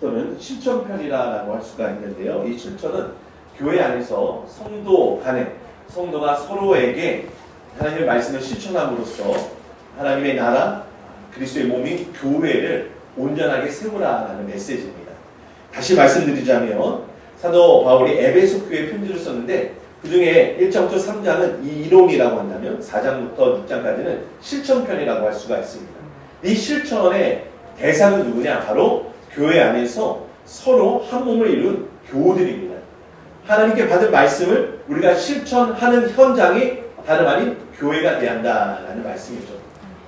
또는 실천편이라고 할 수가 있는데요. 이 실천은 교회 안에서 성도 간에 성도가 서로에게 하나님의 말씀을 실천함으로써 하나님의 나라, 그리스도의 몸인 교회를 온전하게 세우라라는 메시지입니다. 다시 말씀드리자면 사도 바울이 에베소 교회에 편지를 썼는데 그 중에 1장부터 3장은 이 이론이라고 한다면 4장부터 6장까지는 실천편이라고 할 수가 있습니다. 이 실천의 대상은 누구냐? 바로 교회 안에서 서로 한 몸을 이룬 교우들입니다. 하나님께 받은 말씀을 우리가 실천하는 현장이 다름 아닌 교회가 돼야 한다는 말씀이죠.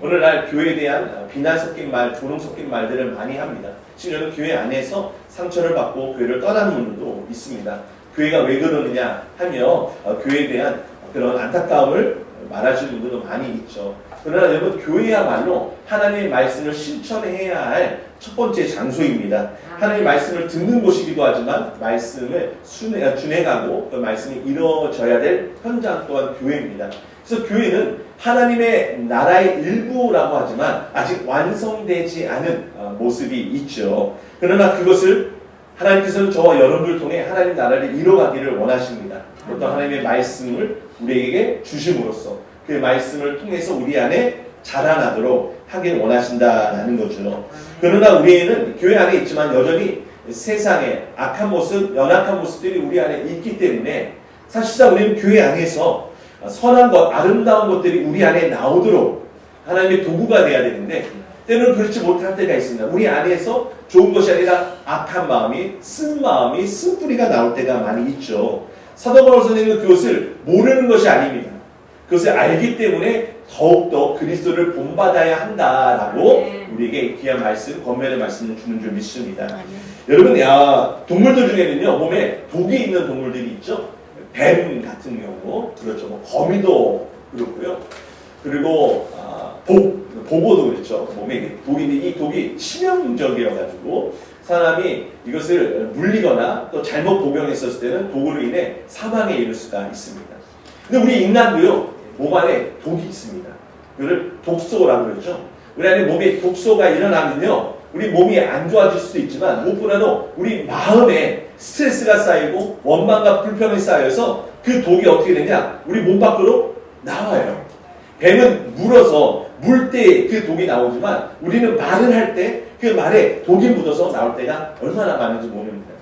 오늘날 교회에 대한 비난 섞인 말, 조롱 섞인 말들을 많이 합니다. 심지어는 교회 안에서 상처를 받고 교회를 떠나는 분들도 있습니다. 교회가 왜 그러느냐 하며 교회에 대한 그런 안타까움을 말하시는 분들도 많이 있죠. 그러나 여러분, 교회야말로 하나님의 말씀을 실천해야 할 첫 번째 장소입니다. 하나님의 말씀을 듣는 곳이기도 하지만 말씀을 준행하고 그 말씀이 이루어져야 될 현장 또한 교회입니다. 그래서 교회는 하나님의 나라의 일부라고 하지만 아직 완성되지 않은 모습이 있죠. 그러나 그것을 하나님께서는 저와 여러분을 통해 하나님 나라를 이뤄가기를 원하십니다. 어떤 하나님의 말씀을 우리에게 주심으로써 그 말씀을 통해서 우리 안에 자라나도록 하길 원하신다라는 거죠. 그러나 우리는 교회 안에 있지만 여전히 세상의 악한 모습, 연약한 모습들이 우리 안에 있기 때문에 사실상 우리는 교회 안에서 선한 것, 아름다운 것들이 우리 안에 나오도록 하나님의 도구가 되어야 되는데 때로는 그렇지 못할 때가 있습니다. 우리 안에서 좋은 것이 아니라 악한 마음이, 쓴뿌리가 나올 때가 많이 있죠. 사도 바울 선생님은 그것을 모르는 것이 아닙니다. 그것을 알기 때문에 더욱더 그리스도를 본받아야 한다라고 우리에게 귀한 말씀, 권면의 말씀을 주는 줄 믿습니다. 여러분, 동물들 중에는요, 몸에 독이 있는 동물들이 있죠. 뱀 같은 경우, 그렇죠. 뭐 거미도 그렇고요. 그리고 보고도 그렇죠. 몸에 독인데 이 독이 치명적이어가지고 사람이 이것을 물리거나 또 잘못 복용했었을 때는 독으로 인해 사망에 이를 수가 있습니다. 근데 우리 인간도요, 몸 안에 독이 있습니다. 그걸 독소라고 그러죠. 우리 안에 몸에 독소가 일어나면요, 우리 몸이 안 좋아질 수도 있지만 무엇보다도 우리 마음에 스트레스가 쌓이고 원망과 불평이 쌓여서 그 독이 어떻게 되냐? 우리 몸 밖으로 나와요. 뱀은 물어서 물 때 그 독이 나오지만 우리는 말을 할 때 그 말에 독이 묻어서 나올 때가 얼마나 많은지 모릅니다.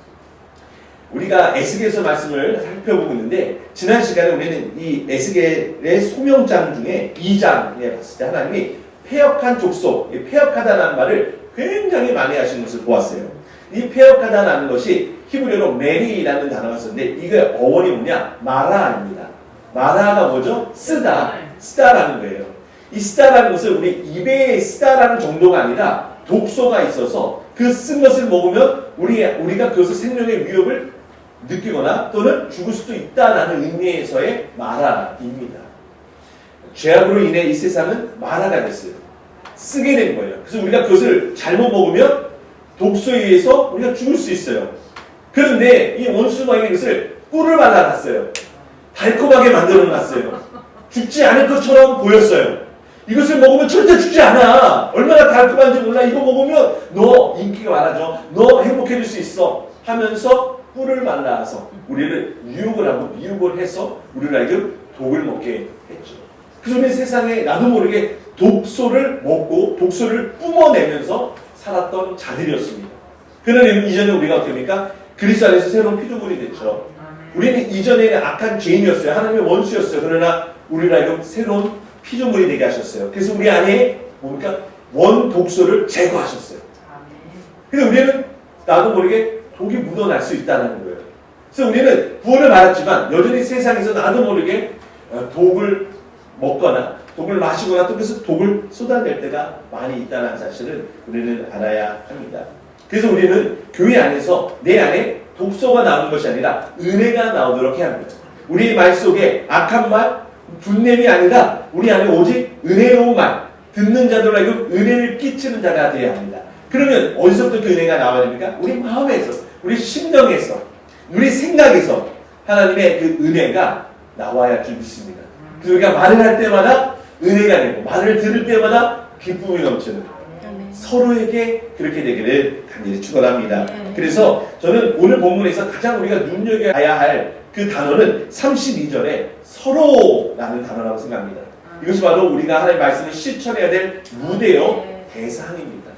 우리가 에스겔서 말씀을 살펴보고 있는데 지난 시간에 우리는 이 에스겔의 소명장 중에 2장에 봤을 때 하나님이 패역한 족속, 패역하다라는 말을 굉장히 많이 하시는 것을 보았어요. 이 패역하다라는 것이 히브리어로 메리라는 단어가 있었는데 이게 어원이 뭐냐? 마라입니다. 마라가 뭐죠? 쓰다라는 거예요. 이 쓰다라는 것을 우리 입에 쓰다라는 정도가 아니라 독소가 있어서 그 쓴 것을 먹으면 우리가 그것을 생명의 위협을 느끼거나 또는 죽을 수도 있다라는 의미에서의 마라입니다. 죄악으로 인해 이 세상은 마라가 됐어요. 쓰게 된 거예요. 그래서 우리가 그것을 잘못 먹으면 독소에 의해서 우리가 죽을 수 있어요. 그런데 이 원수마귀는 그것을 꿀을 발라놨어요. 달콤하게 만들어놨어요. 죽지 않을 것처럼 보였어요. 이것을 먹으면 절대 죽지 않아. 얼마나 달콤한지 몰라. 이거 먹으면 너 인기가 많아져. 너 행복해질 수 있어. 하면서 꿀을 말라서 우리를 유혹을 하고 미혹을 해서 우리를 하여금 독을 먹게 했죠. 그래서 우리 세상에 나도 모르게 독소를 먹고 독소를 뿜어내면서 살았던 자들이었습니다. 그러나 이전에 우리가 어떻게 합니까? 그리스도 안에서 새로운 피조물이 됐죠. 우리는 이전에는 악한 죄인이었어요. 하나님의 원수였어요. 그러나 우리를 하여금 새로운 피조물이 되게 하셨어요. 그래서 우리 안에 뭡니까? 원독소를 제거하셨어요. 그래서 우리는 나도 모르게 독이 묻어날 수 있다는 거예요. 그래서 우리는 구원을 받았지만 여전히 세상에서 나도 모르게 독을 먹거나 독을 마시거나 또 그래서 독을 쏟아낼 때가 많이 있다는 사실을 우리는 알아야 합니다. 그래서 우리는 교회 안에서 내 안에 독소가 나오는 것이 아니라 은혜가 나오도록 해야 합니다. 우리 말 속에 악한 말, 분냄이 아니라 우리 안에 오직 은혜로운 말, 듣는 자들로 하여금 은혜를 끼치는 자가 되어야 합니다. 그러면 어디서부터 그 은혜가 나와야 됩니까? 우리 마음에서, 우리 심령에서, 우리 생각에서 하나님의 그 은혜가 나와야 할 줄 믿습니다. 그래서 우리가 말을 할 때마다 은혜가 되고 말을 들을 때마다 기쁨이 넘치는 서로에게 그렇게 되기를 간절히 축원합니다. 그래서 저는 오늘 본문에서 가장 우리가 눈여겨야 할 그 단어는 32절에 서로라는 단어라고 생각합니다. 이것이 바로 우리가 하나님의 말씀을 실천해야 될 무대요 대상입니다.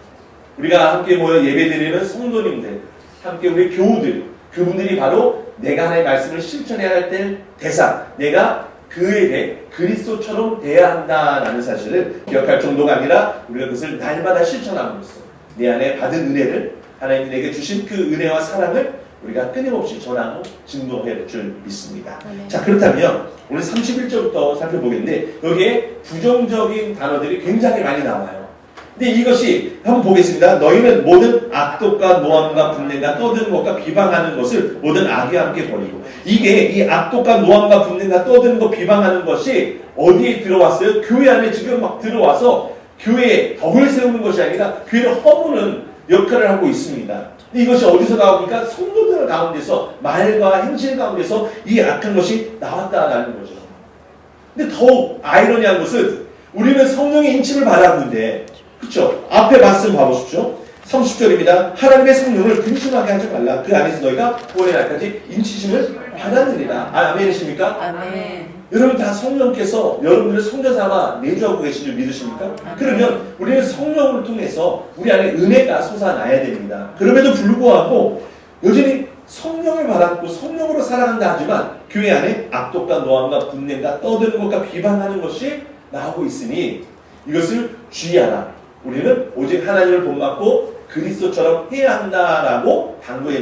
우리가 함께 모여 예배드리는 성도님들, 함께 우리 교우들, 그분들이 바로 내가 하나님의 말씀을 실천해야 할 대상, 내가 그에게 그리스도처럼 돼야 한다라는 사실을 기억할 정도가 아니라 우리가 그것을 날마다 실천함으로써 내 안에 받은 은혜를, 하나님이 내게 주신 그 은혜와 사랑을 우리가 끊임없이 전하고 증거할 줄 믿습니다. 자, 그렇다면 오늘 31절부터 살펴보겠는데 여기에 부정적인 단어들이 굉장히 많이 나와요. 근데 이것이 한번 보겠습니다. 너희는 모든 악독과 노함과 분냄과 떠드는 것과 비방하는 것을 모든 악의와 함께 버리고, 이게 이 악독과 노함과 분냄과 떠드는 것, 비방하는 것이 어디에 들어왔어요? 교회 안에 지금 막 들어와서 교회에 덕을 세우는 것이 아니라 교회를 허무는 역할을 하고 있습니다. 이것이 어디서 나오니까 성도들 가운데서, 말과 행실 가운데서 이 악한 것이 나왔다라는 거죠. 근데 더욱 아이러니한 것은 우리는 성령의 인침을 받았는데, 그렇죠? 앞에 말씀 봐보십시오. 30절입니다. 하나님의 성령을 근심하게 하지 말라. 그 안에서 너희가 구원의 날까지 인치심을 받았느니라. 아멘이십니까? 아멘. 여러분 다 성령께서 여러분들의 성전사가 내주하고 계신 줄 믿으십니까? 그러면 우리는 성령을 통해서 우리 안에 은혜가 솟아나야 됩니다. 그럼에도 불구하고 여전히 성령을 받았고 성령으로 살아간다 하지만 교회 안에 악독과 노함과 분냄과 떠드는 것과 비방하는 것이 나오고 있으니 이것을 주의하라. 우리는 오직 하나님을 본받고 그리스도처럼 해야 한다라고 당부의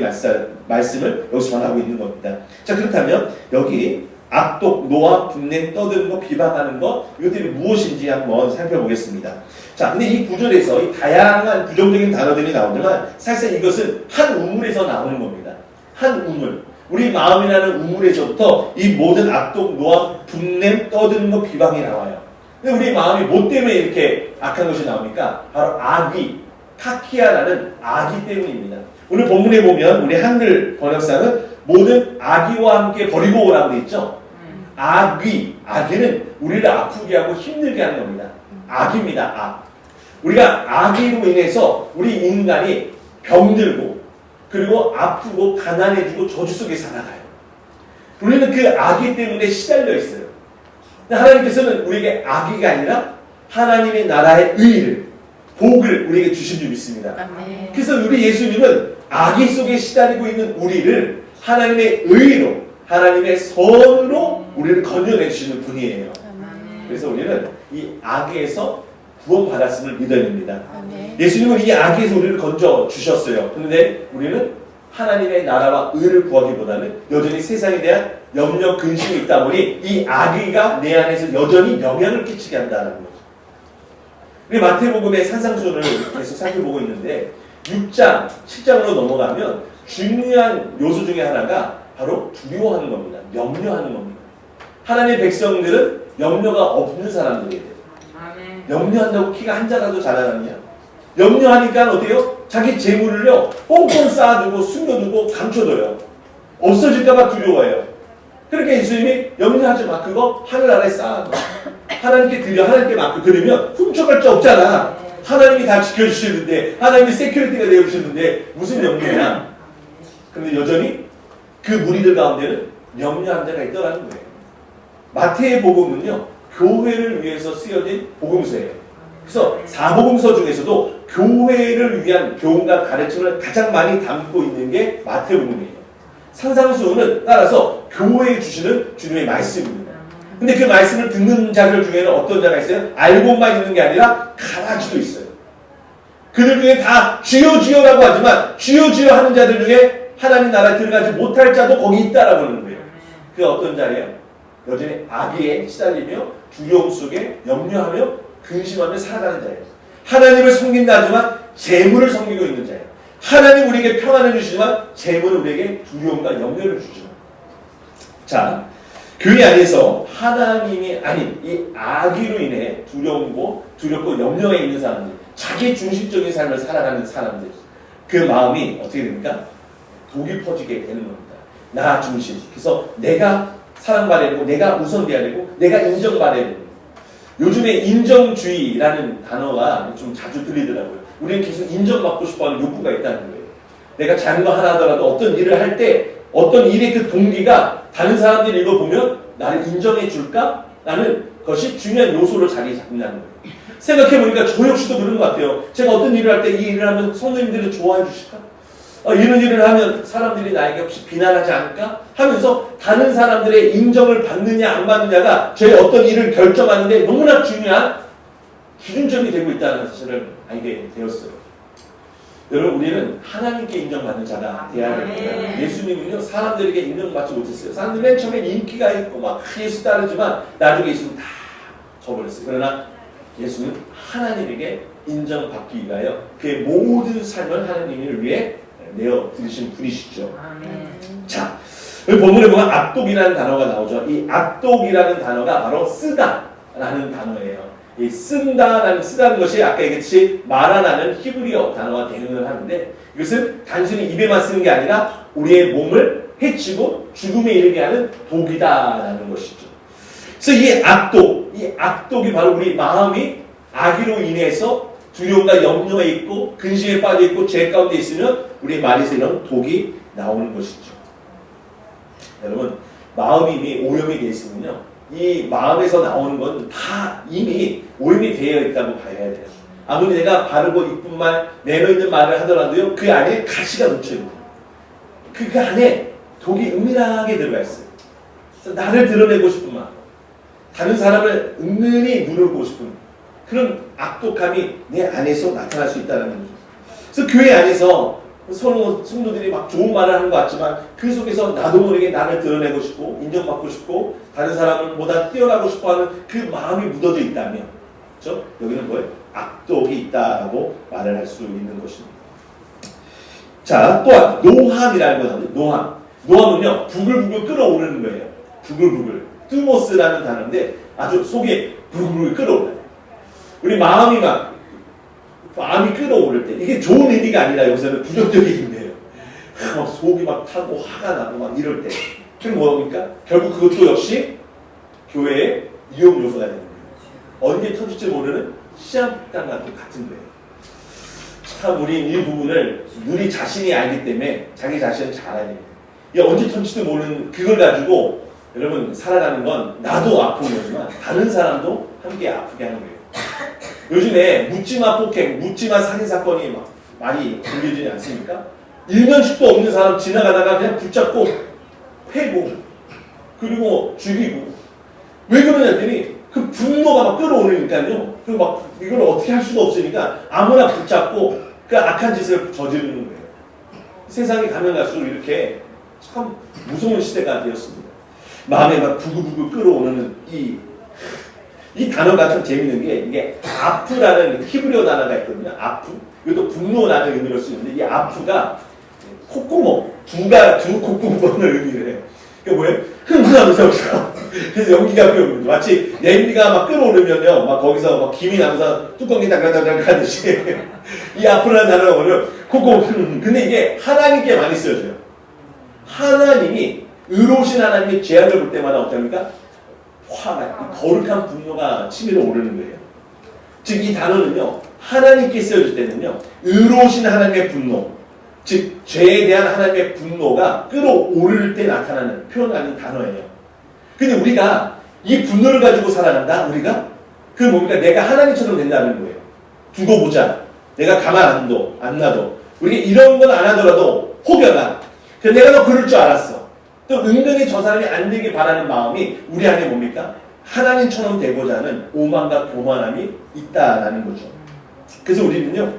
말씀을 여기서 전하고 있는 겁니다. 자, 그렇다면 여기 악독, 노함, 분냄, 떠드는 것, 비방하는 것, 이것들이 무엇인지 한번 살펴보겠습니다. 자, 근데 이 구절에서 이 다양한 부정적인 단어들이 나오지만 사실상 이것은 한 우물에서 나오는 겁니다. 한 우물. 우리 마음이라는 우물에서부터 이 모든 악독, 노함, 분냄, 떠드는 것, 비방이 나와요. 근데 우리 마음이 뭐 때문에 이렇게 악한 것이 나옵니까? 바로 악의, 카키아라는 악의 때문입니다. 오늘 본문에 보면 우리 한글 번역상은 모든 악의와 함께 버리고 오라고 되어 있죠. 악의는 우리를 아프게 하고 힘들게 하는 겁니다. 악입니다. 악. 우리가 악의로 인해서 우리 인간이 병들고 그리고 아프고 가난해지고 저주 속에 살아가요. 우리는 그 악의 때문에 시달려 있어요. 하나님께서는 우리에게 악의가 아니라 하나님의 나라의 의를, 복을 우리에게 주신 줄 믿습니다. 아멘. 그래서 우리 예수님은 악의 속에 시달리고 있는 우리를 하나님의 의로, 하나님의 선으로 우리를 건져내 주시는 분이에요. 아멘. 그래서 우리는 이 악에서 구원받았음을 믿어야 됩니다. 아멘. 예수님은 이 악에서 우리를 건져 주셨어요. 그런데 우리는 하나님의 나라와 의를 구하기보다는 여전히 세상에 대한 염려, 근심이 있다 보니 이 악의가 내 안에서 여전히 영향을 끼치게 한다는 거죠. 우리 마태복음의 산상수훈을 계속 살펴보고 있는데 6장, 7장으로 넘어가면 중요한 요소 중에 하나가 바로 두려워하는 겁니다. 염려하는 겁니다. 하나님의 백성들은 염려가 없는 사람들이에요. 아멘. 염려한다고 키가 한 자라도 자라느냐? 염려하니까 어때요? 자기 재물을요 뽕뽕 쌓아두고 숨겨두고 감춰둬요. 없어질까봐 두려워해요. 그러니까 예수님이 염려하지 마. 그거 하늘나라에 쌓아둬. 하나님께 드려, 하나님께 맡고. 그러면 훔쳐갈 자 없잖아. 하나님이 다 지켜주시는데, 하나님이 세큐리티가 되어주시는데 무슨 염려냐? 그런데 여전히 그 무리들 가운데는 염려한 자가 있더라는 거예요. 마태의 복음은요 교회를 위해서 쓰여진 복음서예요. 그래서 사복음서 중에서도 교회를 위한 교훈과 가르침을 가장 많이 담고 있는 게 마태복음이에요. 산상수훈은 따라서 교회에 주시는 주님의 말씀입니다. 근데 그 말씀을 듣는 자들 중에는 어떤 자가 있어요? 알고만 있는 게 아니라 가라지도 있어요. 그들 중에 다 주여 주여라고 하지만 주여 주여 하는 자들 중에 하나님 나라에 들어가지 못할 자도 거기 있다라고 하는 거예요. 그 어떤 자예요? 여전히 악의에 시달리며 두려움 속에 염려하며 근심하며 살아가는 자예요. 하나님을 섬긴다 하지만 재물을 섬기고 있는 자예요. 하나님 우리에게 평안을 주시지만 재물은 우리에게 두려움과 염려를 주죠. 자, 교회 안에서 하나님이 아닌 이 악의로 인해 두렵고 염려에 있는 사람들, 자기 중심적인 삶을 살아가는 사람들, 그 마음이 어떻게 됩니까? 독이 퍼지게 되는 겁니다. 나 중심. 그래서 내가 사랑받아야 되고, 내가 우선돼야 되고, 내가 인정받아야 되고. 요즘에 인정주의라는 단어가 좀 자주 들리더라고요. 우리는 계속 인정받고 싶어하는 욕구가 있다는 거예요. 내가 작은 거 하나 하더라도 어떤 일을 할 때 어떤 일의 그 동기가 다른 사람들이 이거 보면 나를 인정해 줄까? 라는 것이 중요한 요소로 자리 잡는다는 거예요. 생각해보니까 저 역시도 그런 것 같아요. 제가 어떤 일을 할 때 이 일을 하면 성도님들이 좋아해 주실까? 이런 일을 하면 사람들이 나에게 혹시 비난하지 않을까? 하면서 다른 사람들의 인정을 받느냐 안 받느냐가 저의 어떤 일을 결정하는데 너무나 중요한 기준점이 되고 있다는 사실을 알게 되었어요. 여러분, 우리는 하나님께 인정받는 자가 되어야 됩니다. 예수님은요, 사람들에게 인정받지 못했어요. 사람들이 맨 처음에 인기가 있고 막 예수 따르지만 나중에 예수는 다 져버렸어요. 그러나 예수는 하나님에게 인정받기 위하여 그의 모든 삶을 하나님을 위해 내어드리신 분이시죠. 자, 본문에 보면 악독이라는 단어가 나오죠. 이 악독이라는 단어가 바로 쓰다라는 단어예요. 이 쓰다는 것이 아까 얘기했듯이 말하라는 히브리어 단어와 대응을 하는데, 이것은 단순히 입에만 쓰는 게 아니라 우리의 몸을 해치고 죽음에 이르게 하는 독이다라는 것이죠. 그래서 이 악독이 바로 우리 마음이 악의로 인해서 두려움과 염려에 있고 근심에 빠져 있고 죄 가운데 있으면 우리 말에서 이런 독이 나오는 것이죠. 여러분, 마음이 이미 오염이 되어 있으면요, 이 마음에서 나오는 건 다 이미 오염이 되어 있다고 봐야 돼요. 아무리 내가 바르고 이쁜 말, 매너 있는 말을 하더라도요, 그 안에 가시가 묻혀 있는 거예요. 그 안에 독이 은밀하게 들어가 있어요. 그래서 나를 드러내고 싶은 마음, 다른 사람을 은근히 누르고 싶은 그런 악독함이 내 안에서 나타날 수 있다는 거죠. 그래서 교회 안에서 성도들이 막 좋은 말을 하는 것 같지만 그 속에서 나도 모르게 나를 드러내고 싶고 인정받고 싶고 다른 사람보다 뛰어나고 싶어하는 그 마음이 묻어져 있다면, 그렇죠? 여기는 뭐예요? 악독이 있다라고 말을 할 수 있는 것입니다. 자, 또한 노함이라는 거 나오죠. 노함은요, 부글부글 끓어오르는 거예요. 부글부글. 뚜모스라는 단어인데 아주 속에 부글부글 끓어올라요. 우리 마음이 끓어오를 때 이게 좋은 의미가 아니라 여기서는 부정적인 의미예요. 속이 막 타고 화가 나고 막 이럴 때 그럼 뭐합니까? 결국 그것도 역시 교회의 위험 요소가 되는 거예요. 언제 터질지 모르는 시한폭탄과 같은 거예요. 참 우리 이 부분을 우리 자신이 알기 때문에 자기 자신을 잘 알아야 됩니다. 이게 언제 터질지도 모르는 그걸 가지고 여러분 살아가는 건 나도 아픈 거지만 다른 사람도 함께 아프게 하는 거예요. 요즘에 묻지마 폭행, 묻지마 살인 사건이 막 많이 들리지 않습니까? 일면식도 없는 사람 지나가다가 그냥 붙잡고 패고 그리고 죽이고. 왜 그러냐 했더니 그 분노가 막 끌어오르니까요. 그 막 이걸 어떻게 할 수가 없으니까 아무나 붙잡고 그 악한 짓을 저지르는 거예요. 세상이 가면 갈수록 이렇게 참 무서운 시대가 되었습니다. 마음에 막 부글부글 끌어오르는 이 단어가 참 재밌는 게 이게 아프라는 히브리어 단어가 있거든요. 아프. 이것도 분노라는 의미로 쓰는데 이 아프가 콧구멍, 두 콧구멍을 의미를 해요. 그게 뭐예요? 흥분하면서 그래서 연기가 피어오르죠. 마치 냄비가 막 끓어오르면요, 막 거기서 막 김이 나면서 뚜껑이 다가다가 하듯이 이 아프라는 단어가 뭐냐면 콧구멍. 근데 이게 하나님께 많이 쓰여져요. 하나님이 의로우신 하나님이 죄악을 볼 때마다 어떻습니까? 화가, 거룩한 분노가 치밀어 오르는 거예요. 즉 이 단어는요, 하나님께 쓰여질 때는요, 의로우신 하나님의 분노, 즉 죄에 대한 하나님의 분노가 끌어오를 때 나타나는 표현하는 단어예요. 근데 우리가 이 분노를 가지고 살아간다. 우리가 그 뭡니까? 내가 하나님처럼 된다는 거예요. 두고 보자. 내가 가만 안 놔둬. 우리가 이런 건 안 하더라도 혹여나 내가 너 그럴 줄 알았어. 또 은근히 저 사람이 안 되길 바라는 마음이 우리 안에 뭡니까? 하나님처럼 되고자 하는 오만과 교만함이 있다라는 거죠. 그래서 우리는요,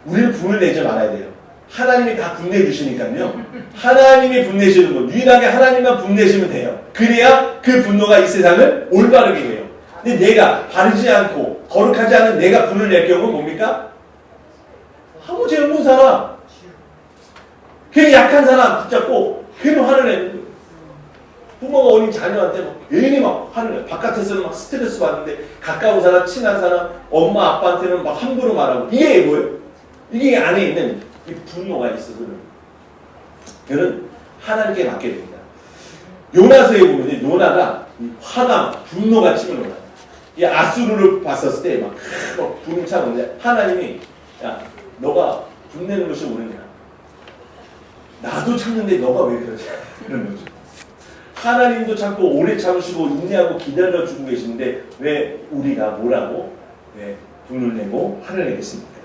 우리는 분을 내지 말아야 돼요. 하나님이 다 분내해 주시니까요. 하나님이 분내시는 거, 유일하게 하나님만 분내시면 돼요. 그래야 그 분노가 이 세상을 올바르게 해요. 근데 내가 바르지 않고 거룩하지 않은 내가 분을 낼 경우는 뭡니까? 아무 죄 없는 사람, 괜히 약한 사람 붙잡고 괜히 화를 내는 거예요. 부모가 어린 자녀한테 막 괜히 막 화를 내요. 바깥에서는 막 스트레스 받는데 가까운 사람, 친한 사람, 엄마, 아빠한테는 막 함부로 말하고. 이게 뭐예요? 이게 안에 있는 이 분노가 있어서 그는 하나님께 맡게 됩니다. 요나서에 보면 요나가 이 화가 분노가 치밀어요. 이 아수르를 봤었을 때 막 불이 차는데 하나님이 야 너가 분내는 것이 옳으냐? 나도 참는데 너가 왜 그러지? 이런 거죠. 하나님도 참고 오래 참으시고 인내하고 기다려주고 계시는데 왜 우리가 뭐라고 왜 분을 내고 화를 내겠습니까?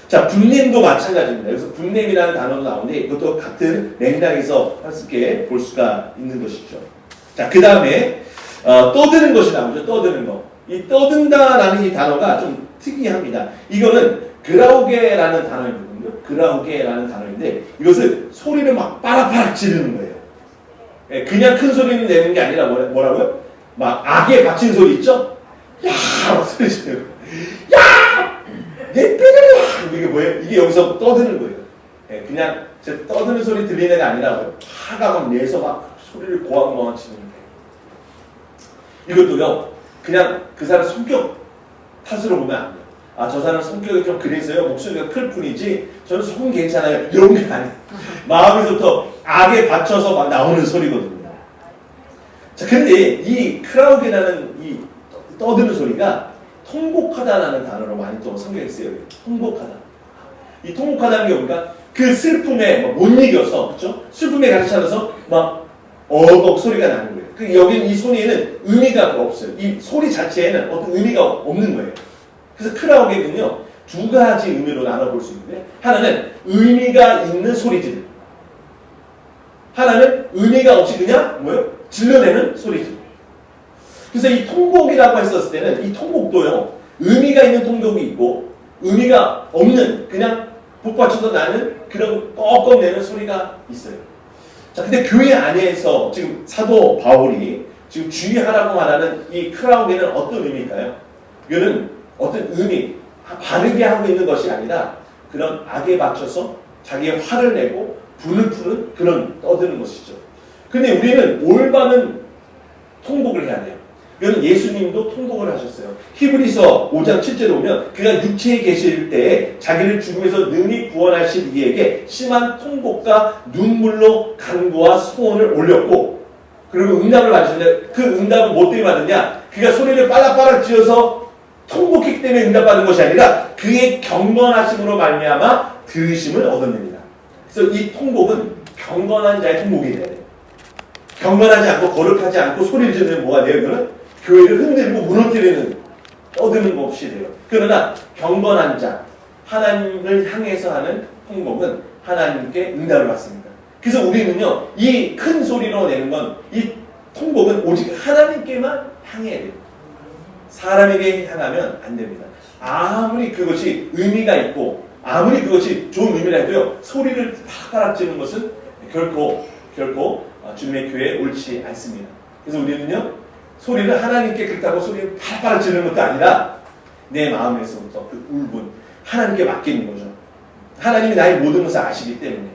자, 분냄도 마찬가지입니다. 여기서 분냄이라는 단어도 나오는데 이것도 같은 맥락에서 함께 볼 수가 있는 것이죠. 자, 그 다음에 떠드는 것이 나오죠. 떠드는 거. 이 떠든다라는 이 단어가 좀 특이합니다. 이거는 그라우게라는 단어이거든요. 그라우게라는 단어인데 이것을 소리를 막 빠락빠락 지르는 거예요. 그냥 큰 소리는 내는 게 아니라 뭐라고요? 막 악에 받친 소리 있죠? 야! 소리 지르는 거예요. 야! 내 삐리야! 이게 뭐예요? 이게 여기서 떠드는 거예요. 그냥 떠드는 소리 들리는 게 아니라 화가 막 내서 막 소리를 고왕고왕 치는 거예요. 이것도요, 그냥 그 사람 성격 탓으로 보면 안 돼요. 아, 저 사람 성격이 좀 그래서요, 목소리가 클 뿐이지, 저는 속 괜찮아요. 이런 게 아니에요. 마음에서부터 악에 받쳐서 막 나오는 소리거든요. 자, 근데 이 크라우게라는 이 떠드는 소리가 통곡하다라는 단어로 많이 또 성경에 쓰여요. 통곡하다. 이 통곡하다는 게 뭔가 그 슬픔에 못 이겨서, 그렇죠? 슬픔에 가득 차서 막 어벅 소리가 나는 거예요. 그 여기는 이 소리에는 의미가 없어요. 이 소리 자체에는 어떤 의미가 없는 거예요. 그래서 크라우게는요 두 가지 의미로 나눠볼 수 있는데 하나는 의미가 있는 소리질, 하나는 의미가 없이 그냥 뭐예요? 질러내는 소리질. 그래서 이 통곡이라고 했었을 때는 이 통곡도요 의미가 있는 통곡이 있고 의미가 없는 그냥 북받쳐서 나는 그런 꺽꺽내는 소리가 있어요. 자, 근데 교회 안에서 지금 사도 바울이 지금 주의하라고 말하는 이 크라우게는 어떤 의미일까요? 이거는 어떤 의미, 바르게 하고 있는 것이 아니라 그런 악에 맞춰서 자기의 화를 내고 분을 푸는 그런 떠드는 것이죠. 근데 우리는 올바른 통곡을 해야 돼요. 이건 예수님도 통곡을 하셨어요. 히브리서 5장 7절에 보면 그가 육체에 계실 때에 자기를 죽음에서 능히 구원하실 이에게 심한 통곡과 눈물로 간구와 소원을 올렸고 그리고 응답을 받으셨는데 그 응답은 뭐 때문에 받느냐? 그가 소리를 빠락빠락 지어서 통곡했기 때문에 응답받은 것이 아니라 그의 경건하심으로 말미암아 들으심을 얻어냅니다. 그래서 이 통곡은 경건한 자의 통곡이 돼야 돼요. 경건하지 않고 거룩하지 않고 소리를 지르는 뭐가 돼요? 이거는 교회를 흔들고 무너뜨리는 떠드는 것이 돼요. 그러나 경건한 자, 하나님을 향해서 하는 통곡은 하나님께 응답을 받습니다. 그래서 우리는요, 이 큰 소리로 내는 건 이 통곡은 오직 하나님께만 향해야 돼요. 사람에게 향하면 안 됩니다. 아무리 그것이 의미가 있고 아무리 그것이 좋은 의미라 해도요, 소리를 팍팍 지르는 것은 결코 주님의 교회에 옳지 않습니다. 그래서 우리는요, 소리를 하나님께 그렇다고 소리를 팍팍 지르는 것도 아니라 내 마음에서부터 그 울분 하나님께 맡기는 거죠. 하나님이 나의 모든 것을 아시기 때문에.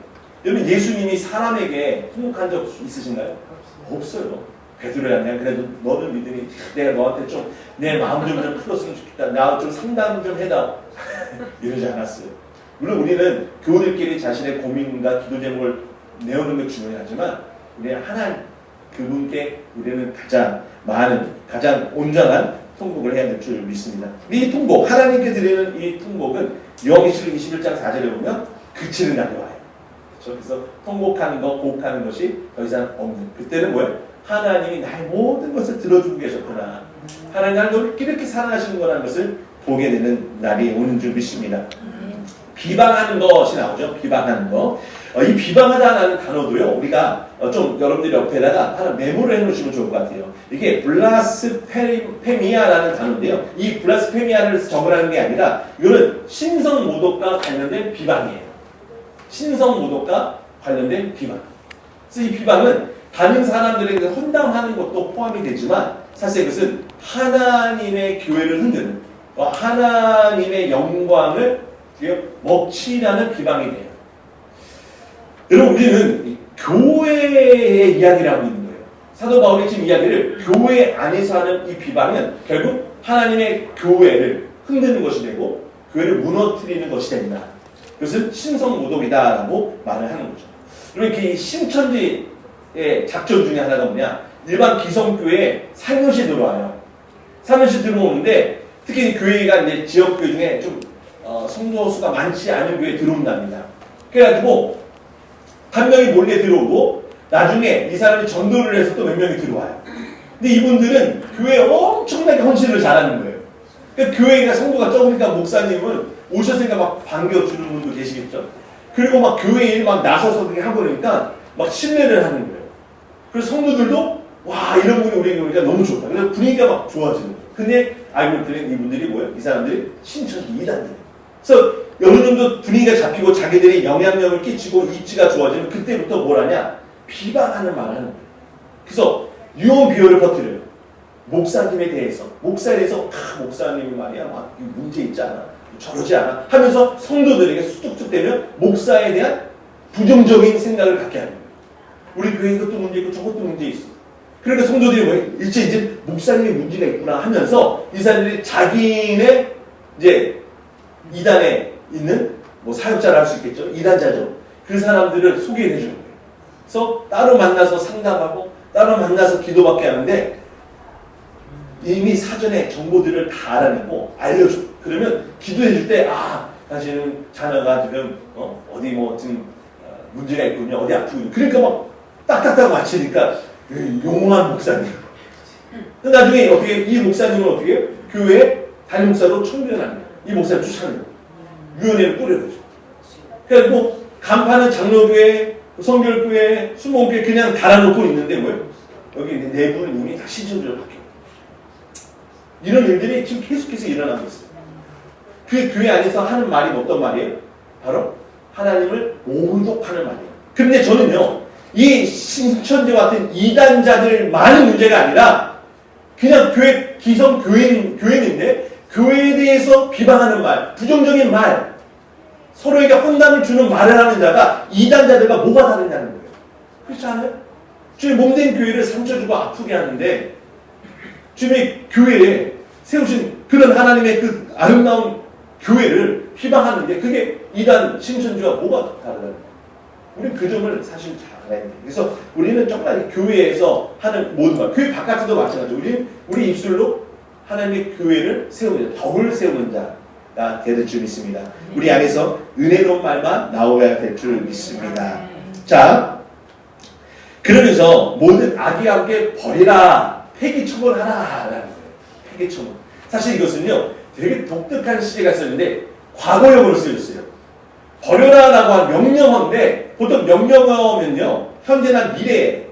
여러분, 예수님이 사람에게 통곡한 적 있으신가요? 없어요. 베드로야, 내가 그래도 너를 믿으니 내가 너한테 좀 내 마음 좀 풀었으면 좋겠다. 나 좀 상담 좀 해다. 이러지 않았어요. 물론 우리는 교우들끼리 자신의 고민과 기도 제목을 내오는 게 중요하지만 우리는 하나님 그분께 우리는 가장 많은 가장 온전한 통곡을 해야 될 줄 믿습니다. 이 통곡, 하나님께 드리는 이 통곡은 요한계시록 21장 4절에 보면 그치는 날이 와요. 그렇죠? 그래서 통곡하는 것, 곡하는 것이 더 이상 없는. 그때는 뭐예요? 하나님이 나의 모든 것을 들어주고 계셨구나. 하나님 나를 이렇게 사랑하시는 거라는 것을 보게 되는 날이 오는 줄 믿습니다. 비방하는 것이 나오죠. 비방하는 거. 이 비방하다라는 단어도요, 우리가 좀 여러분들이 옆에다가 하나 메모를 해놓으시면 좋을 것 같아요. 이게 블라스페미아라는 단어인데요. 이 블라스페미아를 적으라는 게 아니라 이거는 신성모독과 관련된 비방이에요. 신성모독과 관련된 비방. 그래서 이 비방은 다른 사람들에게 헌담하는 것도 포함이 되지만 사실 이것은 하나님의 교회를 흔드는 하나님의 영광을 먹칠하는 비방이 돼요. 여러분, 우리는 교회의 이야기를 하고 있는 거예요. 사도 바울이 지금 이야기를 교회 안에서 하는 이 비방은 결국 하나님의 교회를 흔드는 것이 되고 교회를 무너뜨리는 것이 된다. 그것은 신성모독이다라고 말을 하는 거죠. 그리고 이 신천지의 작전 중에 하나가 뭐냐? 일반 기성교회에 살며시 들어와요. 3년씩 들어오는데 특히 교회가 이제 지역교회 중에 좀 성도 수가 많지 않은 교회에 들어온답니다. 그래가지고 한 명이 몰래 들어오고 나중에 이 사람이 전도를 해서 또 몇 명이 들어와요. 근데 이분들은 교회에 엄청나게 헌신을 잘하는 거예요. 그러니까 교회가 성도가 적으니까 목사님은 오셨으니까 막 반겨주는 분도 계시겠죠. 그리고 막 교회 일 막 나서서 그렇게 하고 그러니까 막 신뢰를 하는 거예요. 그래서 성도들도 와 이런 분이 우리 교회가 너무 좋다. 그래서 분위기가 막 좋아지는 거예요. 근데 알고 봤더니 이분들이 뭐예요? 이 사람들이 신천지 이단들이에요. 그래서 어느 정도 분위기가 잡히고 자기들이 영향력을 끼치고 입지가 좋아지면 그때부터 뭘 하냐? 비방하는 말을 하는 거예요. 그래서 유언 비어를 퍼뜨려요. 목사님에 대해서. 목사에 대해서 목사님이 말이야 막 문제 있지 않아? 저러지 않아? 하면서 성도들에게 쑥쑥 대면 목사에 대한 부정적인 생각을 갖게 하는 거예요. 우리 교회 이것도 문제 있고 저것도 문제 있어. 그러니까 성도들이 뭐예요? 이제 목사님의 문제가 있구나 하면서 이 사람들이 자기네 이제 이단에 있는 뭐 사역자를 할 수 있겠죠. 이단자죠. 그 사람들을 소개해 주는 거예요. 그래서 따로 만나서 상담하고 따로 만나서 기도받게 하는데 이미 사전에 정보들을 다 알아내고 알려줘. 그러면 기도해 줄 때 당신은 자녀가 지금 어디 뭐 지금 문제가 있군요. 어디 아프군요. 그러니까 막 딱딱딱 맞히니까 용한 목사님. 나중에 어떻게 이 목사님은 어떻게 해요? 교회 담임 목사로 청변합니다. 이 목사님 추천해요. 위원회를 꾸려가지고. 그러니까 뭐 간판은 장로교회, 성결교회, 순복음교회 그냥 달아놓고 있는데 뭐예요? 여기 내부는 이미 다 신천지로 바뀌고. 이런 일들이 지금 계속해서 일어나고 있어요. 그 교회 안에서 하는 말이 어떤 말이에요? 바로 하나님을 모독하는 말이에요. 근데 저는요, 이 신천지와 같은 이단자들 많은 문제가 아니라 그냥 교회 기성 교인인데 교회에 대해서 비방하는 말, 부정적인 말, 서로에게 혼담을 주는 말을 하는 자가 이단자들과 뭐가 다르냐는 거예요. 그렇지 않아요? 주님 몸된 교회를 상처 주고 아프게 하는데 주님의 교회에 세우신 그런 하나님의 그 아름다운 교회를 비방하는데 그게 이단 신천지와 뭐가 다르다는 거예요. 우리는 그 점을 사실 잘 알아야 돼요. 그래서 우리는 정말 교회에서 하는 모든 말, 교회 바깥에도 마찬가지로 우리 입술로 하나님의 교회를 세우는 자, 덕을 세우는 자가 될 줄 믿습니다. 우리 안에서 은혜로운 말만 나오야 될 줄 믿습니다. 자, 그러면서 모든 악의와 함께 버리라, 폐기 처벌하라 라는 거예요. 폐기 처벌. 사실 이것은요 되게 독특한 시제가 있었는데 과거형으로 쓰였어요. 버려라라고 한 명령어인데 보통 명령어면요 현재나 미래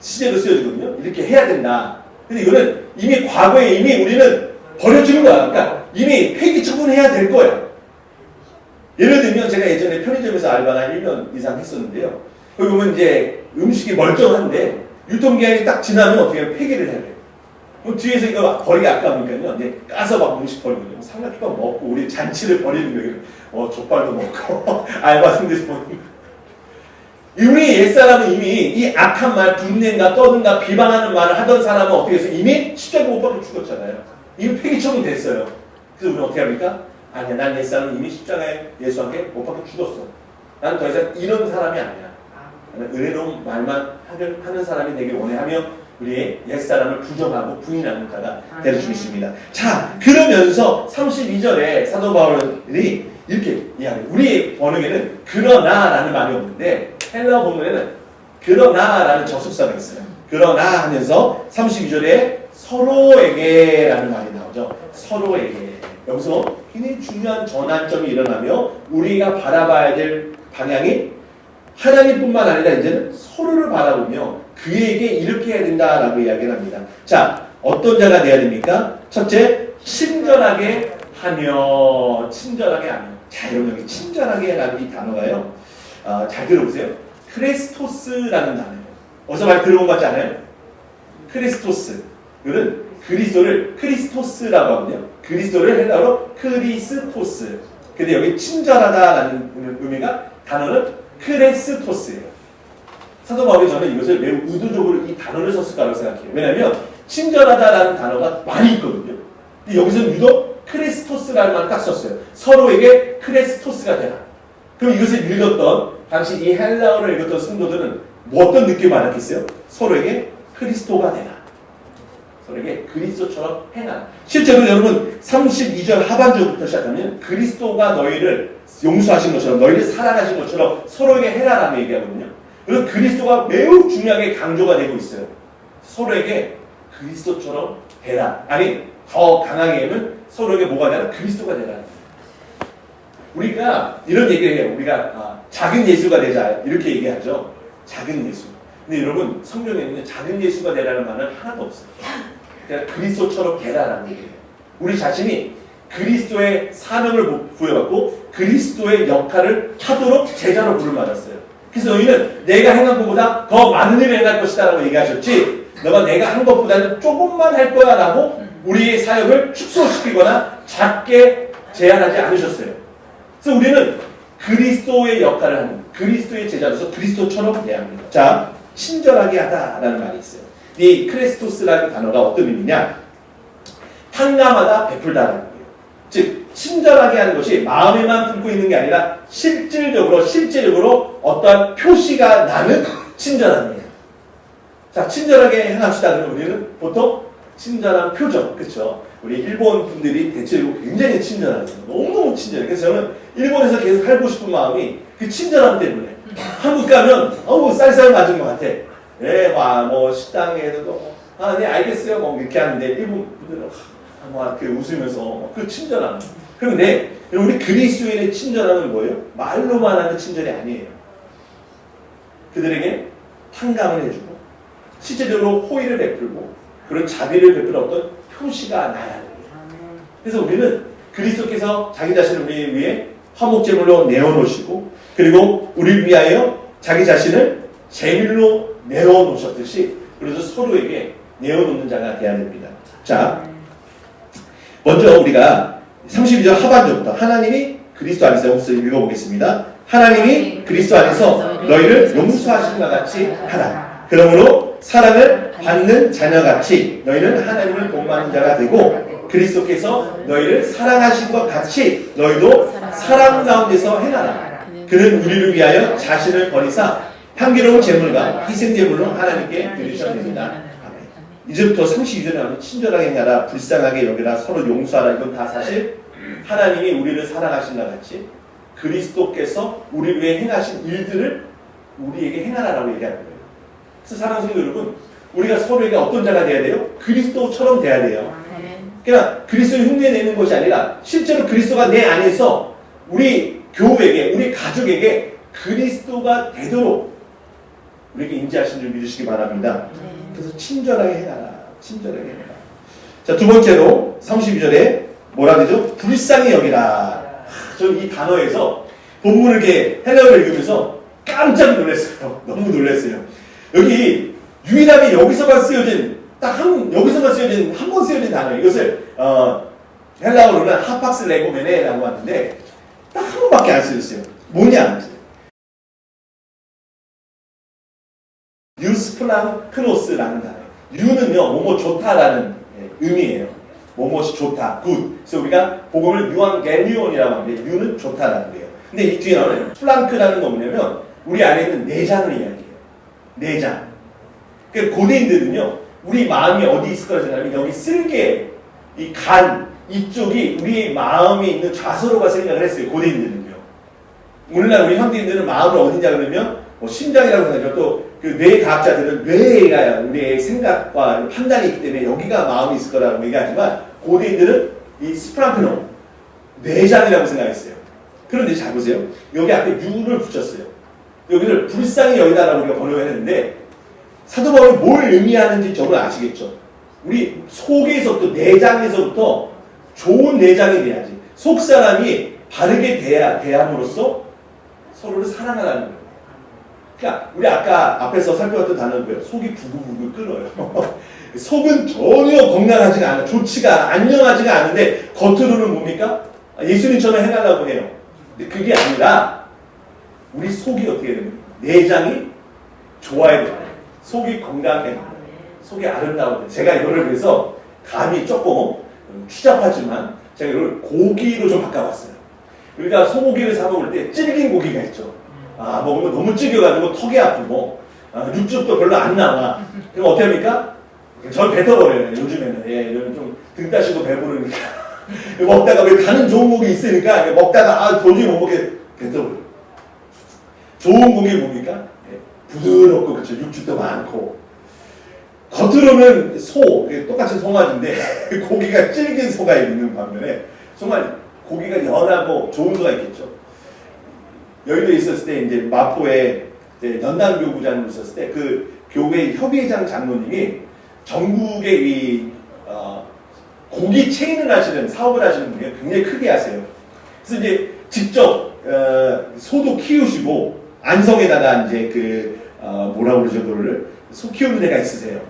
시제로 쓰여지거든요. 이렇게 해야 된다. 근데 이거는 이미 과거에 이미 우리는 버려주는 거야. 그러니까 이미 폐기 처분해야 될 거야. 예를 들면 제가 예전에 편의점에서 알바를 한 1년 이상 했었는데요. 거기 보면 이제 음식이 멀쩡한데 유통기한이 딱 지나면 어떻게 하면 폐기를 해야 돼요. 그럼 뒤에서 이거 버리기 아까우니까요. 이제 까서 막 음식 버리거든요. 삼각김밥 먹고 우리 잔치를 버리는 거예요. 족발도 먹고 알바생들 버리는 거예요. 우리 옛사람은 이미 이 악한 말, 분낸가 떠든가 비방하는 말을 하던 사람은 어떻게 해서 이미 십자가 못 박혀 죽었잖아요. 이미 폐기처분 됐어요. 그래서 우리는 어떻게 합니까? 아니야, 난 옛사람은 이미 십자가에 예수한테 못 박혀 죽었어. 나는 더 이상 이런 사람이 아니야. 나는 은혜로운 말만 하는 사람이 되길 원해하며 우리의 옛사람을 부정하고 부인하는 자가 되어 주십니다. 자, 그러면서 32절에 사도 바울이 이렇게 이야기해요. 우리 번역에는 그러나라는 말이 없는데 헬라어 본문에는 그러나라는 접속사가 있어요. 그러나 하면서 32절에 서로에게라는 말이 나오죠. 서로에게. 여기서 굉장히 중요한 전환점이 일어나며 우리가 바라봐야 될 방향이 하나님뿐만 아니라 이제는 서로를 바라보며 그에게 이렇게 해야 된다라고 이야기를 합니다. 자, 어떤 자가 돼야 됩니까? 첫째, 친절하게 하며. 친절하게 하며. 자, 여러분 여기 친절하게라는 이 단어가요. 잘 들어보세요. 크레스토스라는 단어예요. 어디서 많이 들어본 것 같지 않아요? 크리스토스. 이거는 그리스도를 크리스토스라고 하거든요. 그리스도를 헬라어로 크리스토스. 근데 여기 친절하다라는 의미가 단어는 크레스토스예요. 사도 바울이 저는 이것을 매우 의도적으로 이 단어를 썼을 거라고 생각해요. 왜냐하면 친절하다라는 단어가 많이 있거든요. 근데 여기서는 유독 크레스토스라는 말을 딱 썼어요. 서로에게 크레스토스가 되라. 그럼 이것을 읽었던 당시 이 헬라어를 읽었던 성도들은 뭐 어떤 느낌을 받았겠어요? 서로에게 크리스토가 되라. 서로에게 그리스도처럼 행하라. 실제로 여러분 32절 하반절부터 시작하면 그리스도가 너희를 용서하신 것처럼 너희를 사랑하신 것처럼 서로에게 해라라고 얘기하거든요. 그래서 그리스도가 매우 중요하게 강조가 되고 있어요. 서로에게 그리스도처럼 되라. 아니 더 강하게 하면 서로에게 뭐가 되라? 그리스도가 되라. 우리가 이런 얘기를 해요. 우리가 작은 예수가 되자 이렇게 얘기하죠. 작은 예수. 근데 여러분 성경에는 작은 예수가 되라는 말은 하나도 없어요. 그냥 그리스도처럼 되라라는 얘기예요. 우리 자신이 그리스도의 사명을 부여받고 그리스도의 역할을 하도록 제자로 부름받았어요. 그래서 너희는 내가 행한 것보다 더 많은 일을 행할 것이다 라고 얘기하셨지, 너가 내가 한 것보다는 조금만 할 거야 라고 우리의 사역을 축소시키거나 작게 제한하지 않으셨어요. 그래서 우리는 그리스도의 역할을 하는 그리스도의 제자로서 그리스도처럼 돼야 합니다. 자, 친절하게 하다라는 말이 있어요. 이 크레스토스라는 단어가 어떤 의미냐? 탕감하다, 베풀다라는 거예요. 즉 친절하게 하는 것이 마음에만 품고 있는 게 아니라 실질적으로 어떠한 표시가 나는 친절함이에요. 자, 친절하게 행합시다. 그러면 우리는 보통 친절한 표정, 그렇죠? 우리 일본 분들이 대체로 굉장히 친절하죠. 너무너무 친절해요. 그래서 저는 일본에서 계속 살고 싶은 마음이 그 친절함 때문에. 한국 가면 쌀쌀 맞은 것 같아. 예, 뭐 식당에서도 네 알겠어요, 뭐 이렇게 하는데 일본 분들은 웃으면서 그 친절함. 그런데 우리 그리스도인의 친절함은 뭐예요? 말로만 하는 친절이 아니에요. 그들에게 탕감을 해주고 실제적으로 호의를 베풀고 그런 자비를 베푸는 어떤 표시가 나야 돼요. 그래서 우리는 그리스도께서 자기 자신을 우리 위해 화목제물로 내어놓으시고 그리고 우리를 위하여 자기 자신을 제물로 내어놓으셨듯이 우리도 서로에게 내어놓는 자가 되어야 됩니다. 자, 먼저 우리가 32절 하반절부터 하나님이 그리스도 안에서 읽어보겠습니다. 하나님이 그리스도 안에서 너희를 용서하신 것 같이 하라. 그러므로 사랑을 받는 자녀같이 너희는 하나님을 본받는 자가 되고 그리스도께서 너희를 사랑하신 것 같이 너희도 사랑 가운데서 행하라. 그는 우리를 위하여 자신을 버리사 향기로운 제물과 희생 제물로 하나님께 드리셔야 됩니다. 이제부터 32절에 나오는 친절하게 행하라, 불쌍하게 여기라, 서로 용서하라. 이건 다 사실 하나님이 우리를 사랑하신 것 같이 그리스도께서 우리를 위해 행하신 일들을 우리에게 행하라라고 얘기하는 거예요. 그래서 사랑하는 성도 여러분, 우리가 서로에게 어떤 자가 돼야 돼요? 그리스도처럼 돼야 돼요. 그러니까 그리스도를 흉내내는 것이 아니라 실제로 그리스도가 내 안에서 우리 교회에게, 우리 가족에게 그리스도가 되도록 우리에게 인지하신 줄 믿으시기 바랍니다. 그래서 친절하게 해라. 친절하게 해라. 자, 두 번째로 32절에 뭐라 되죠? 불쌍히 여기라. 저는 이 단어에서 본문을 이렇게 헬라어를 읽으면서 깜짝 놀랐어요. 너무 놀랐어요. 여기 유일하게 여기서만 쓰여진 여기서만 쓰여진 한 번 쓰여진 단어예요. 이것을 헬라어로는 하팍스 레고메네라고 하는데 딱 한 번밖에 안 쓰였어요. 뭐냐? 유스플랑크노스라는 단어예요. 유는요, 뭐뭐 좋다라는 의미예요. 뭐뭐이 좋다, 굿. 그래서 우리가 복음을 유앙겔리온이라고 하는데 유는 좋다라는 거예요. 근데 이 뒤에 나오는 플랑크라는 건 뭐냐면 우리 안에 있는 내장을 이야기해요. 내장. 그러니까 고대인들은요, 우리 마음이 어디 있을 거라 생각하면 여기 쓸개, 이 간, 이쪽이 우리 마음이 있는 좌서로가 생각을 했어요. 고대인들은요. 오늘날 우리 현대인들은 마음을 어디냐 그러면 뭐 심장이라고 생각하죠. 또 그 뇌과학자들은 뇌가 우리의 생각과 판단이 있기 때문에 여기가 마음이 있을 거라고 얘기하지만 고대인들은 이 스프랑크노, 내장이라고 생각했어요. 그런데 잘 보세요. 여기 앞에 유를 붙였어요. 여기를 불쌍히 여기다라고 우리가 번역을 했는데 사도 바울이 뭘 의미하는지 저는 아시겠죠? 우리 속에서부터 내장에서부터 좋은 내장이 돼야지. 속 사람이 바르게 대함으로써 서로를 사랑하라는 거예요. 그러니까 우리 아까 앞에서 살펴봤던 단어는 뭐예요? 속이 부글부글 끓어요. 속은 전혀 건강하지가 않아, 좋지가 안녕하지가 않은데 겉으로는 뭡니까? 예수님처럼 해달라고 해요. 근데 그게 아니라 우리 속이 어떻게 됩니까? 내장이 좋아야 돼요. 속이 건강해야 돼요. 속이 아름다워야 돼요. 제가 이거를 그래서 감이 조금 추잡하지만 제가 이걸 고기로 좀 바꿔봤어요. 우리가 소고기를 사 먹을 때 질긴 고기가 있죠. 먹으면 너무 질겨가지고 턱이 아프고 육즙도 별로 안 나와. 그럼 어떻게 합니까? 저는 뱉어버려요. 요즘에는. 예, 요즘 좀 등 따시고 배부르니까. 먹다가 왜 가는 좋은 고기 있으니까 먹다가 도저히 못 먹게 뱉어버려요. 좋은 고기 뭡니까? 예, 부드럽고 그렇죠. 육즙도 많고. 겉으로는 소, 똑같은 송아지인데 고기가 질긴 소가 있는 반면에 송아지, 고기가 연하고 좋은 소가 있겠죠. 여의도에 있었을 때 이제 마포에 연단교구장으로 있었을 때 그 교회 협의회장 장로님이 전국의 이 고기 체인을 하시는 사업을 하시는 분이 굉장히 크게 하세요. 그래서 이제 직접 소도 키우시고 안성에다가 이제 뭐라고 그러죠 그거를 소 키우는 데가 있으세요.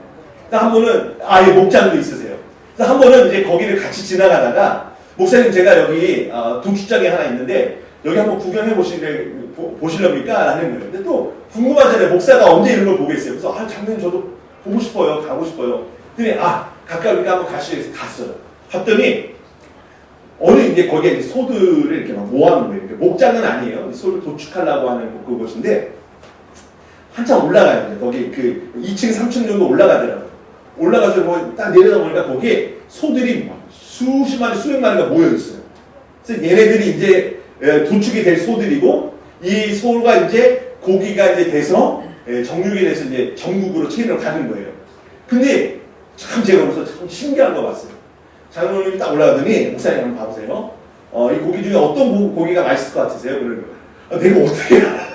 한 번은 아예 목장도 있으세요. 그래서 한 번은 이제 거기를 같이 지나가다가 목사님 제가 여기 도축장이 하나 있는데 여기 한번 구경해 보실랍니까? 라는 거예요. 근데 또 궁금하잖아요. 목사가 언제 이런 걸 보겠어요. 그래서 장로님 저도 보고 싶어요. 가고 싶어요. 그랬더니 가까우니까 한번 가시죠. 해서 갔어요. 갔더니 어느 이제 거기에 소들을 이렇게 막 모아놓은 거예요. 목장은 아니에요. 소를 도축하려고 하는 그것인데 한참 올라가요. 거기 2층, 3층 정도 올라가더라고요. 올라가서 딱 내려다 보니까 거기에 소들이 수십 마리, 수백 마리가 모여 있어요. 그래서 얘네들이 이제 도축이 될 소들이고 이 소가 이제 고기가 이제 돼서 정육이 돼서 이제 전국으로 체인으로 가는 거예요. 근데 참 제가 그래서 참 신기한 거 봤어요. 장로님이 딱 올라가더니 목사님 한번 봐보세요. 이 고기 중에 어떤 고기가 맛있을 것 같으세요? 그러는 거예요. 내가 어떻게 알아?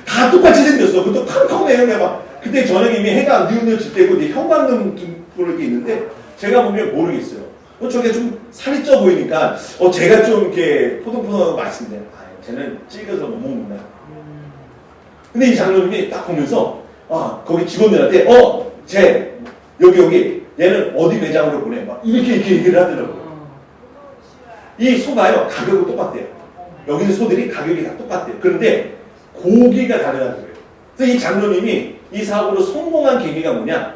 다 똑같이 생겼어. 그것도 컴컴해요. 내가 그때 저녁에 이미 해가 뉘우뉘질 때고 이제 형광등 이렇게 있는데 제가 보면 모르겠어요. 저게 좀 살이 쪄 보이니까 제가 좀 이렇게 포동포동하고 맛있는데 쟤는 질겨서 못 먹는다. 근데 이 장로님이 딱 보면서 거기 직원들한테 쟤 여기 얘는 어디 매장으로 보내 막 이렇게 얘기를 하더라고요. 이 소가요 가격은 똑같대요. 여기 있는 소들이 가격이 다 똑같대요. 그런데 고기가 다르다는 거예요. 그래서 이 장로님이 이 사업으로 성공한 계기가 뭐냐?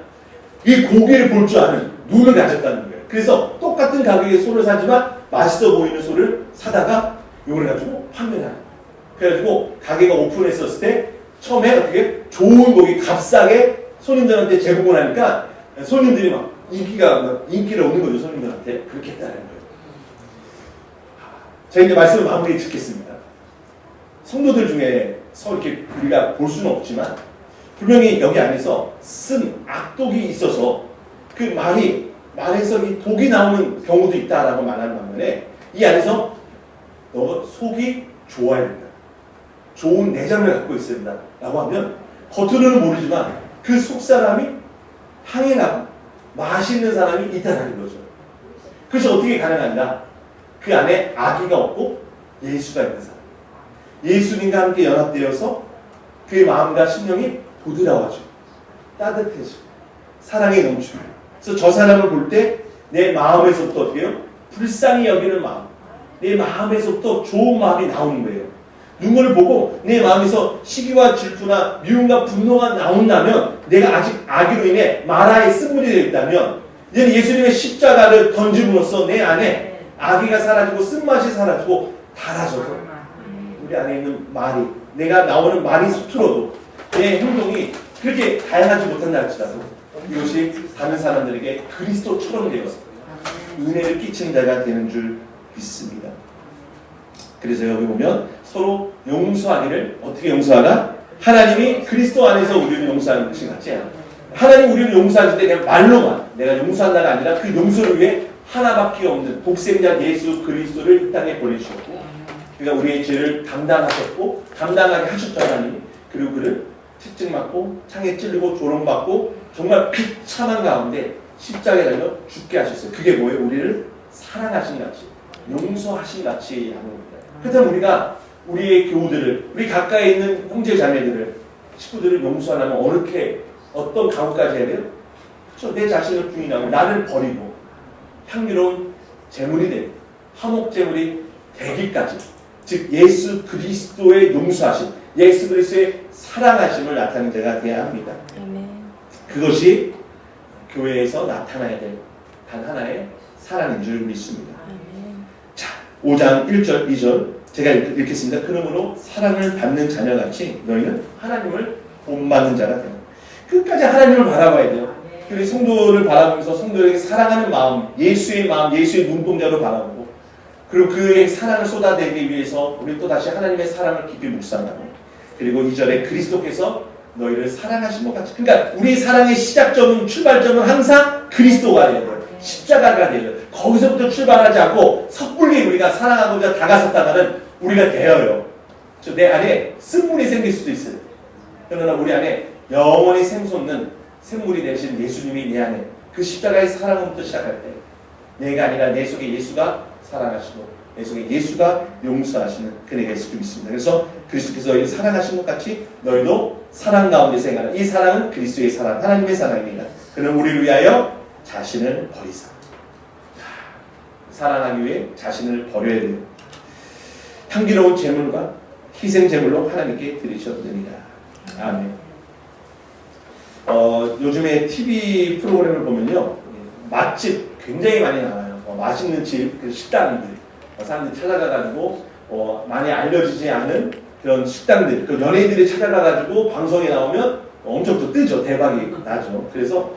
이 고기를 볼 줄 아는 눈을 가졌다는 거예요. 그래서 똑같은 가격의 소를 사지만 맛있어 보이는 소를 사다가 이걸 가지고 판매를 하는 거예요. 그래가지고 가게가 오픈했었을 때 처음에 어떻게 좋은 고기 값싸게 손님들한테 제공을 하니까 손님들이 막 인기를 얻는 거죠. 손님들한테 그렇게 했다는 거예요. 제가 이제 말씀을 마무리 짓겠습니다. 성도들 중에 이렇게 우리가 볼 수는 없지만 분명히 여기 안에서 쓴 악독이 있어서 그 말에서 이 독이 나오는 경우도 있다라고 말하는 반면에 이 안에서 너가 속이 좋아야 된다. 좋은 내장을 갖고 있어야 된다. 라고 하면 겉으로는 모르지만 그 속사람이 향이 나고 맛있는 사람이 있다는 거죠. 그래서 어떻게 가능한가? 그 안에 악의가 없고 예수가 있는 사람. 예수님과 함께 연합되어서 그의 마음과 심령이 부드러워지고 따뜻해지고 사랑이 넘치고 그래서 저 사람을 볼 때 내 마음에서부터 어떻게 해요? 불쌍히 여기는 마음 내 마음에서부터 좋은 마음이 나오는 거예요. 누구를 보고 내 마음에서 시기와 질투나 미움과 분노가 나온다면 내가 아직 악의로 인해 마라에 쓴물이 되어 있다면 이제는 예수님의 십자가를 던짐으로써 내 안에 악의가 사라지고 쓴맛이 사라지고 달아져서 우리 안에 있는 말이 내가 나오는 말이 서툴어도 내 행동이 그렇게 다양하지 못한다 할지라도 이것이 다른 사람들에게 그리스도처럼 되어서 은혜를 끼치는 자가 되는 줄 믿습니다. 그래서 여기 보면 서로 용서하기를 어떻게 용서하나? 하나님이 그리스도 안에서 우리를 용서하는 것이 같지 않아. 하나님 우리를 용서하실 때 그냥 말로만 내가 용서한다가 아니라 그 용서를 위해 하나밖에 없는 독생자 예수 그리스도를 이 땅에 보내주셨고 그가 우리의 죄를 감당하셨고 감당하게 하셨죠. 하나님이. 그리고 그를 채찍 맞고 창에 찔리고 조롱받고 정말 비참한 가운데 십자가에 달려 죽게 하셨어요. 그게 뭐예요? 우리를 사랑하신 같이 용서하신 같이 하는 겁니다. 그렇다면 우리가 우리의 교우들을 우리 가까이 있는 형제 자매들을 식구들을 용서 안 하면 어떤 각오까지 해야 돼요? 그렇죠? 내 자신을 부인하고 나를 버리고 향기로운 제물이 되고 화목 제물이 되기까지 즉 예수 그리스도의 용서하심 예수 그리스도의 사랑하심을 나타내는 자가 되어야 합니다. 그것이 교회에서 나타나야 될 단 하나의 사랑인 줄 믿습니다. 자, 5장 1절 2절 제가 읽겠습니다. 그러므로 사랑을 받는 자녀같이 너희는 하나님을 본받는 자가 되는 끝까지 하나님을 바라봐야 돼요. 그리고 성도를 바라보면서 성도에게 사랑하는 마음, 예수의 눈동자로 바라보고, 그리고 그의 사랑을 쏟아내기 위해서 우리 또 다시 하나님의 사랑을 깊이 묵상하고, 그리고 2절에 그리스도께서 너희를 사랑하신 것 같이. 그러니까 우리 사랑의 시작점은, 출발점은 항상 그리스도가 되어야 돼요. 십자가가 되어야 돼요. 거기서부터 출발하지 않고 섣불리 우리가 사랑하고자 다가섰다가는 우리가 되어요. 내 안에 쓴물이 생길 수도 있어요. 그러나 우리 안에 영원히 샘솟는 샘물이 되신 예수님이 내 안에, 그 십자가의 사랑부터 시작할 때 내가 아니라 내 속에 예수가 사랑하시고 내 속에 예수가 용서하시는 그네가 있을 줄 믿습니다. 그래서 그리스도께서 너희를 사랑하신 것 같이 너희도 사랑 가운데서 행하라. 이 사랑은 그리스도의 사랑, 하나님의 사랑입니다. 그는 우리를 위하여 자신을 버리사. 사랑하기 위해 자신을 버려야 돼요. 향기로운 제물과 희생 제물로 하나님께 드리셨느니라. 아멘. 요즘에 TV 프로그램을 보면요, 맛집 굉장히 많이 나와요. 맛있는 집, 그 식당들, 사람들이 찾아가가지고 많이 알려지지 않은 그런 식당들, 그 연예인들이 찾아가가지고 방송에 나오면 엄청 또 뜨죠. 대박이 나죠. 그래서